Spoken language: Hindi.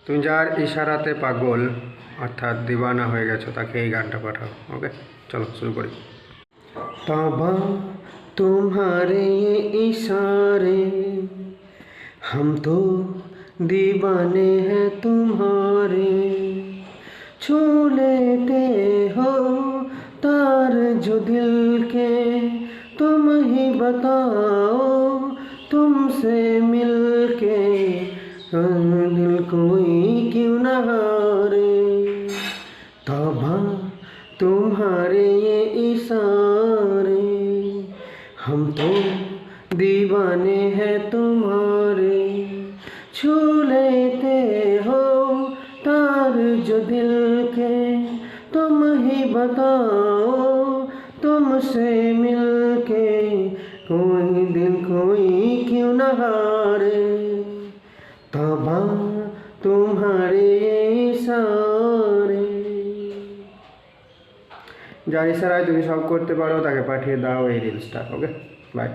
তুমি যার ইশারাতে পাগল অর্থাৎ দিওয়ানা হয়ে গেছো তাকে এই গানটা পাঠাও। ওকে, চলো শুরু করি। तौबा तुम्हारे ये इशारे, हम तो दीवाने हैं तुम्हारे। छू लेते हो तार जो दिल के, तुम ही बताओ तुमसे मिलके दिल कोई क्यों न हारे। तौबा तुम्हारे ये इशारे, हम तो दीवाने हैं तुम्हारे। छू लेते हो तार जो दिल के, तुम ही बताओ तुमसे मिलके कोई दिल कोई क्यों न हारे। तौबा तुम्हारे इशारे। যার ইশারায় তুমি সব করতে পারো তাকে পাঠিয়ে দাও এই রিলসটা। ওকে, বাই।